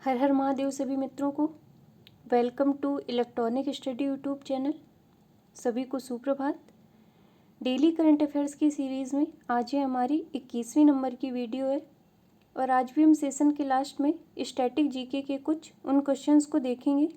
हर हर महादेव सभी मित्रों को। Welcome to electronic study YouTube channel. सभी को सुप्रभात। डेली करंट अफेयर्स की सीरीज़ में आज ये हमारी 21वीं नंबर की वीडियो है और आज भी हम सेशन के लास्ट में स्टैटिक जीके के कुछ उन क्वेश्चंस को देखेंगे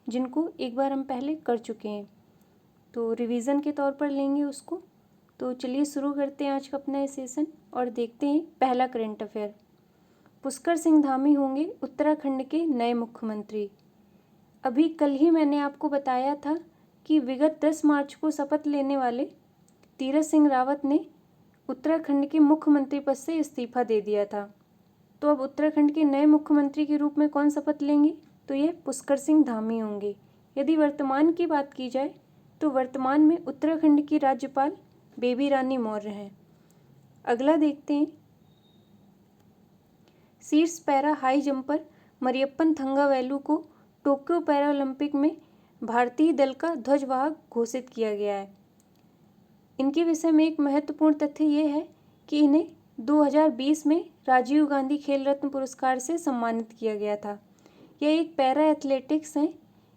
जिनको एक बार हम पहले कर चुके हैं, तो रिवीजन के तौर पर लेंगे उसको। तो चलिए शुरू करते हैं आज का अपना ये सेशन और देखते हैं पहला करंट अफेयर। पुष्कर सिंह धामी होंगे उत्तराखंड के नए मुख्यमंत्री। अभी कल ही मैंने आपको बताया था कि विगत 10 मार्च को शपथ लेने वाले तीरथ सिंह रावत ने उत्तराखंड के मुख्यमंत्री पद से इस्तीफा दे दिया था। तो अब उत्तराखंड के नए मुख्यमंत्री के रूप में कौन शपथ लेंगे, तो ये पुष्कर सिंह धामी होंगे। यदि वर्तमान की बात की जाए तो वर्तमान में उत्तराखंड की राज्यपाल बेबी रानी मौर्य हैं। अगला देखते हैं। शीर्ष para high jumper Mariyappan Thangavelu को टोक्यो पैरा ओलंपिक में भारतीय दल का ध्वजवाहक घोषित किया गया है। इनके विषय में एक महत्वपूर्ण तथ्य ये है कि इन्हें 2020 में राजीव गांधी खेल रत्न पुरस्कार से सम्मानित किया गया था। यह एक पैरा एथलेटिक्स हैं।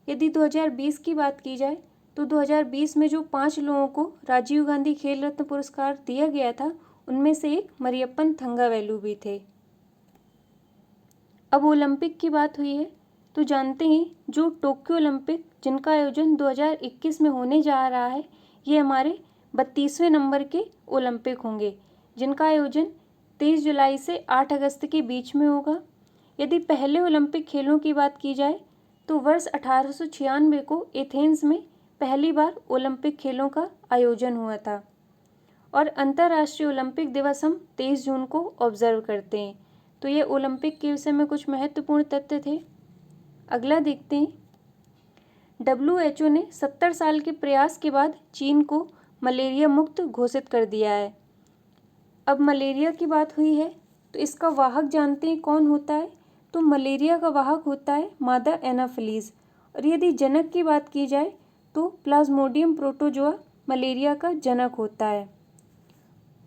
यदि 2020 की बात की जाए तो 2020 में जो 5 लोगों को राजीव गांधी खेल रत्न पुरस्कार दिया गया था उनमें से एक मरियप्पन थंगावेलु भी थे। अब ओलंपिक की बात हुई है तो जानते हैं जो टोक्यो ओलंपिक जिनका आयोजन 2021 में होने जा रहा है, ये हमारे 32वें नंबर के ओलंपिक होंगे जिनका आयोजन 23 जुलाई से 8 अगस्त के बीच में होगा। यदि पहले ओलंपिक खेलों की बात की जाए तो वर्ष 1896 को एथेंस में पहली बार ओलंपिक खेलों का आयोजन हुआ था और अंतर्राष्ट्रीय ओलंपिक दिवस हम 23 जून को ऑब्जर्व करते हैं। तो ये ओलंपिक के विषय में कुछ महत्वपूर्ण तथ्य थे। अगला देखते हैं। WHO ने 70 साल के प्रयास के बाद चीन को मलेरिया मुक्त घोषित कर दिया है। अब मलेरिया की बात हुई है तो इसका वाहक जानते हैं कौन होता है, तो मलेरिया का वाहक होता है मादा एनाफिलीज। और यदि जनक की बात की जाए तो प्लाज्मोडियम प्रोटोजोआ मलेरिया का जनक होता है।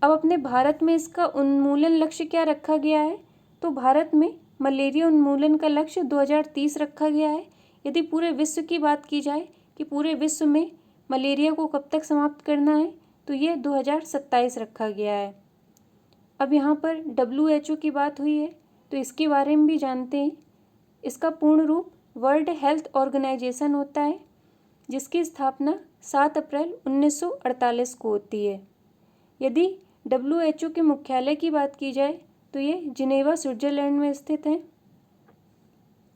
अब अपने भारत में इसका उन्मूलन लक्ष्य क्या रखा गया है, तो भारत में मलेरिया उन्मूलन का लक्ष्य 2030 रखा गया है। यदि पूरे विश्व की बात की जाए कि पूरे विश्व में मलेरिया को कब तक समाप्त करना है, तो ये 2027 रखा गया है। अब यहाँ पर WHO की बात हुई है तो इसके बारे में भी जानते हैं। इसका पूर्ण रूप वर्ल्ड हेल्थ ऑर्गेनाइजेशन होता है जिसकी स्थापना 7 अप्रैल 1948 को होती है। यदि WHO के मुख्यालय की बात की जाए तो ये जिनेवा स्विट्जरलैंड में स्थित है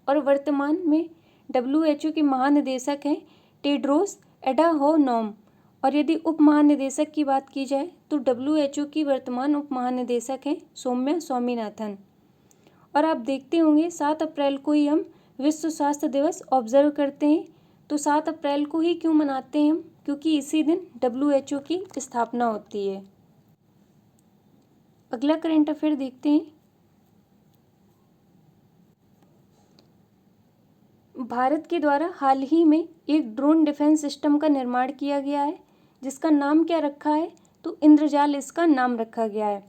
और वर्तमान में WHO के महानिदेशक हैं टेड्रोस एडानोम। और यदि उप महानिदेशक की बात की जाए तो WHO की वर्तमान उप महानिदेशक हैं सौम्या स्वामीनाथन। और आप देखते होंगे 7 अप्रैल को ही हम विश्व स्वास्थ्य दिवस ऑब्जर्व करते हैं। तो 7 अप्रैल को ही क्यों मनाते हैं हम, क्योंकि इसी दिन WHO की स्थापना होती है। अगला करंट अफेयर देखते हैं। भारत के द्वारा हाल ही में एक ड्रोन डिफेंस सिस्टम का निर्माण किया गया है जिसका नाम क्या रखा है, तो इंद्रजाल इसका नाम रखा गया है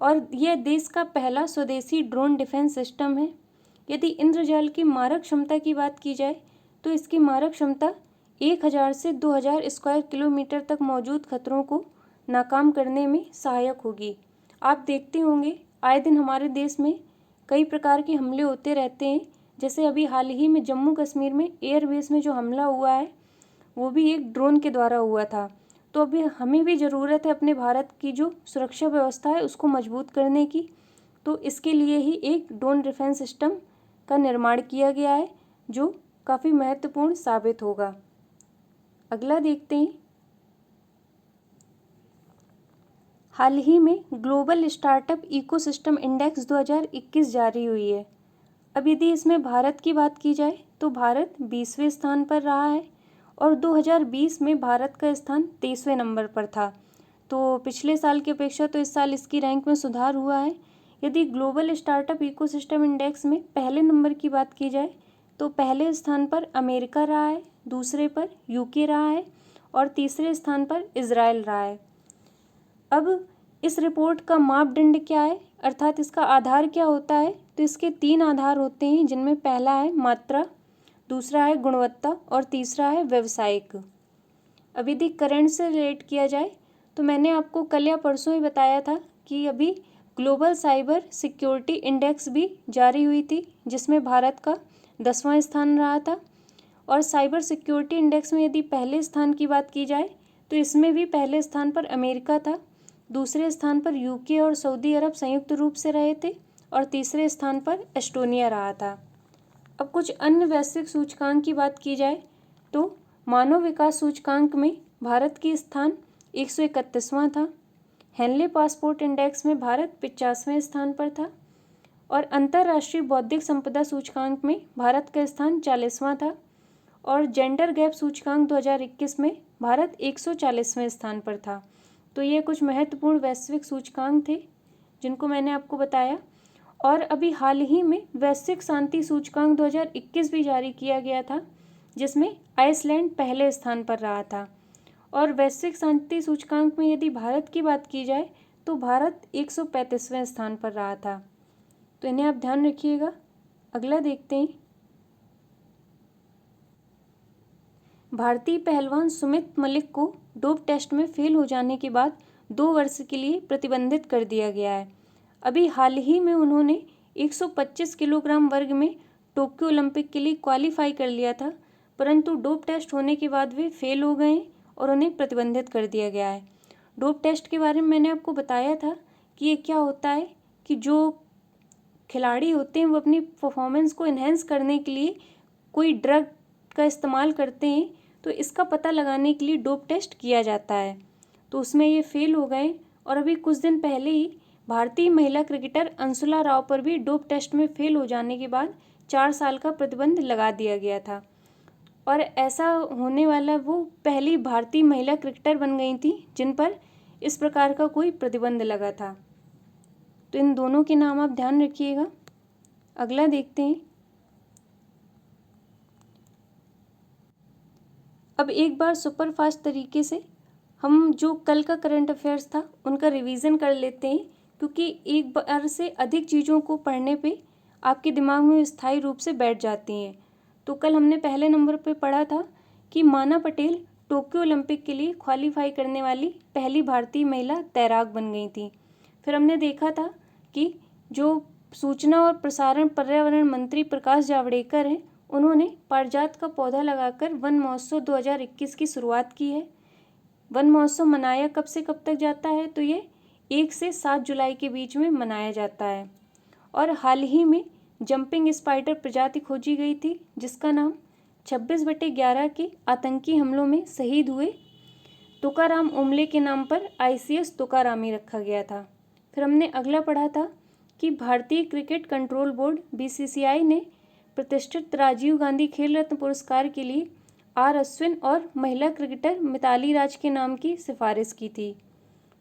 और यह देश का पहला स्वदेशी ड्रोन डिफेंस सिस्टम है। यदि इंद्रजाल की मारक क्षमता की बात की जाए तो इसकी मारक क्षमता 1000 से 2000 स्क्वायर किलोमीटर तक मौजूद खतरों को नाकाम करने में सहायक होगी। आप देखते होंगे आए दिन हमारे देश में कई प्रकार के हमले होते रहते हैं। जैसे अभी हाल ही में जम्मू कश्मीर में एयरबेस में जो हमला हुआ है वो भी एक ड्रोन के द्वारा हुआ था। तो अभी हमें भी ज़रूरत है अपने भारत की जो सुरक्षा व्यवस्था है उसको मजबूत करने की। तो इसके लिए ही एक ड्रोन डिफेंस सिस्टम का निर्माण किया गया है जो काफ़ी महत्वपूर्ण साबित होगा। अगला देखते हैं। हाल ही में ग्लोबल स्टार्टअप इकोसिस्टम इंडेक्स 2021 जारी हुई है। अब यदि इसमें भारत की बात की जाए तो भारत 20वें स्थान पर रहा है और 2020 में भारत का स्थान 23वें नंबर पर था। तो पिछले साल की अपेक्षा तो इस साल इसकी रैंक में सुधार हुआ है। यदि ग्लोबल स्टार्टअप इकोसिस्टम इंडेक्स में पहले नंबर की बात की जाए तो पहले स्थान पर अमेरिका रहा है, दूसरे पर UK रहा है और तीसरे स्थान पर इजराइल रहा है। अब इस रिपोर्ट का मापदंड क्या है, अर्थात इसका आधार क्या होता है, तो इसके 3 आधार होते हैं, जिनमें पहला है मात्रा, दूसरा है गुणवत्ता और तीसरा है व्यावसायिक। अब यदि करंट से रिलेट किया जाए तो मैंने आपको कल या परसों ही बताया था कि अभी ग्लोबल साइबर सिक्योरिटी इंडेक्स भी जारी हुई थी, जिसमें भारत का 10वां स्थान रहा था। और साइबर सिक्योरिटी इंडेक्स में यदि पहले स्थान की बात की जाए तो इसमें भी पहले स्थान पर अमेरिका था, दूसरे स्थान पर यूके और सऊदी अरब संयुक्त रूप से रहे थे और तीसरे स्थान पर एस्टोनिया रहा था। अब कुछ अन्य वैश्विक सूचकांक की बात की जाए तो मानव विकास सूचकांक में भारत की स्थान 131वां था। हेनले पासपोर्ट इंडेक्स में भारत 50वें स्थान पर था और अंतर्राष्ट्रीय बौद्धिक संपदा सूचकांक में भारत का स्थान 40वां था और जेंडर गैप सूचकांक 2021 में भारत 140वें स्थान पर था। तो ये कुछ महत्वपूर्ण वैश्विक सूचकांक थे जिनको मैंने आपको बताया। और अभी हाल ही में वैश्विक शांति सूचकांक 2021 भी जारी किया गया था, जिसमें आइसलैंड पहले स्थान पर रहा था। और वैश्विक शांति सूचकांक में यदि भारत की बात की जाए तो भारत 135वें स्थान पर रहा था। तो इन्हें आप ध्यान रखिएगा। अगला देखते हैं। भारतीय पहलवान सुमित मलिक को डोप टेस्ट में फेल हो जाने के बाद 2 वर्ष के लिए प्रतिबंधित कर दिया गया है। अभी हाल ही में उन्होंने 125 किलोग्राम वर्ग में टोक्यो ओलंपिक के लिए क्वालिफाई कर लिया था, परंतु डोप टेस्ट होने के बाद वे फेल हो गए और उन्हें प्रतिबंधित कर दिया गया है। डोप टेस्ट के बारे में मैंने आपको बताया था कि ये क्या होता है कि जो खिलाड़ी होते हैं वो अपनी परफॉर्मेंस को इन्हेंस करने के लिए कोई ड्रग का इस्तेमाल करते हैं, तो इसका पता लगाने के लिए डोप टेस्ट किया जाता है। तो उसमें ये फेल हो गए और अभी कुछ दिन पहले ही भारतीय महिला क्रिकेटर अंशुला राव पर भी डोप टेस्ट में फेल हो जाने के बाद 4 साल का प्रतिबंध लगा दिया गया था। और ऐसा होने वाला वो पहली भारतीय महिला क्रिकेटर बन गई थी जिन पर इस प्रकार का कोई प्रतिबंध लगा था। तो इन दोनों के नाम आप ध्यान रखिएगा। अगला देखते हैं। अब एक बार सुपरफास्ट तरीके से हम जो कल का करंट अफेयर्स था उनका रिवीजन कर लेते हैं, क्योंकि एक बार से अधिक चीज़ों को पढ़ने पे आपके दिमाग में स्थायी रूप से बैठ जाती हैं। तो कल हमने पहले नंबर पे पढ़ा था कि माना पटेल टोक्यो ओलंपिक के लिए क्वालिफाई करने वाली पहली भारतीय महिला तैराक बन गई थी। फिर हमने देखा था कि जो सूचना और प्रसारण पर्यावरण मंत्री प्रकाश जावड़ेकर हैं, उन्होंने पारिजात का पौधा लगाकर वन महोत्सव 2021 की शुरुआत की है। वन महोत्सव मनाया कब से कब तक जाता है, तो ये 1 से 7 जुलाई के बीच में मनाया जाता है। और हाल ही में जंपिंग स्पाइडर प्रजाति खोजी गई थी जिसका नाम 26/11 के आतंकी हमलों में शहीद हुए तुकाराम ओमले के नाम पर ICS तुकारामी रखा गया था। फिर हमने अगला पढ़ा था कि भारतीय क्रिकेट कंट्रोल बोर्ड BCCI ने प्रतिष्ठित राजीव गांधी खेल रत्न पुरस्कार के लिए R अश्विन और महिला क्रिकेटर मिताली राज के नाम की सिफारिश की थी।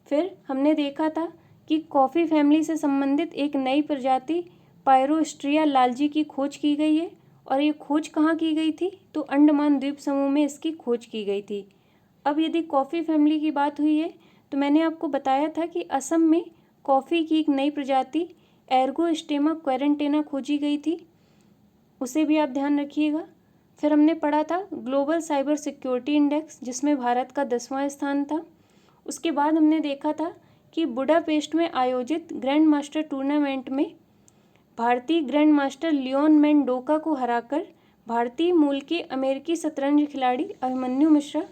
फिर हमने देखा था कि कॉफ़ी फैमिली से संबंधित एक नई प्रजाति पायरोस्ट्रिया लालजी की खोज की गई है। और ये खोज कहाँ की गई थी, तो अंडमान द्वीप समूह में इसकी खोज की गई थी। अब यदि कॉफ़ी फैमिली की बात हुई है तो मैंने आपको बताया था कि असम में कॉफ़ी की एक नई प्रजाति एर्गोस्टेमा क्वेरेंटेना खोजी गई थी, उसे भी आप ध्यान रखिएगा। फिर हमने पढ़ा था ग्लोबल साइबर सिक्योरिटी इंडेक्स जिसमें भारत का 10वां स्थान था। उसके बाद हमने देखा था कि बुडापेस्ट में आयोजित ग्रैंड मास्टर टूर्नामेंट में भारतीय ग्रैंड मास्टर लियोन मेंडोका को हराकर भारतीय मूल के अमेरिकी शतरंज खिलाड़ी अभिमन्यु मिश्रा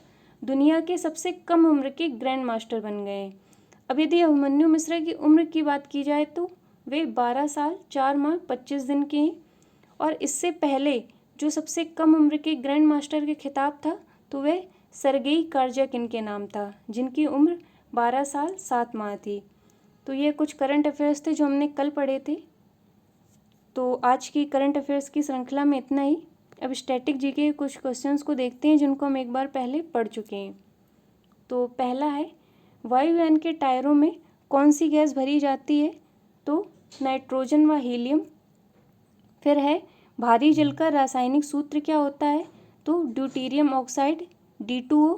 दुनिया के सबसे कम उम्र के ग्रैंड मास्टर बन गए हैं। अब यदि अभिमन्यु मिश्रा की उम्र की बात की जाए तो वे 12 साल 4 माह 25 दिन के हैं। और इससे पहले जो सबसे कम उम्र के ग्रैंड मास्टर के खिताब था तो वह सरगेई कारजाकिन के नाम था, जिनकी उम्र 12 साल 7 माह थी। तो ये कुछ करंट अफेयर्स थे जो हमने कल पढ़े थे। तो आज की करंट अफेयर्स की श्रृंखला में इतना ही। अब स्टैटिक जीके के कुछ क्वेश्चंस को देखते हैं जिनको हम एक बार पहले पढ़ चुके हैं। तो पहला है, वायुयान के टायरों में कौन सी गैस भरी जाती है, तो नाइट्रोजन व हीलियम। फिर है, भारी जल का रासायनिक सूत्र क्या होता है, तो ड्यूटेरियम ऑक्साइड D2O।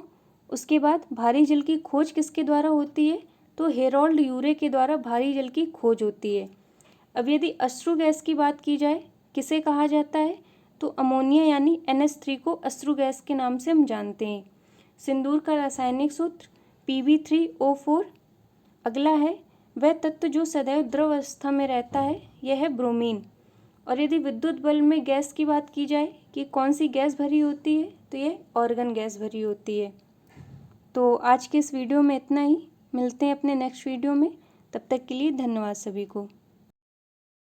उसके बाद भारी जल की खोज किसके द्वारा होती है, तो हेरोल्ड यूरे के द्वारा भारी जल की खोज होती है। अब यदि अश्रु गैस की बात की जाए, किसे कहा जाता है, तो अमोनिया यानी NH3 को अश्रु गैस के नाम से हम जानते हैं। सिंदूर का रासायनिक सूत्र Pb3O4। अगला है वह तत्व जो सदैव द्रव अवस्था में रहता है, यह है ब्रोमीन। और यदि विद्युत बल्ब में गैस की बात की जाए कि कौन सी गैस भरी होती है, तो यह ऑर्गन गैस भरी होती है। तो आज के इस वीडियो में इतना ही। मिलते हैं अपने नेक्स्ट वीडियो में। तब तक के लिए धन्यवाद सभी को।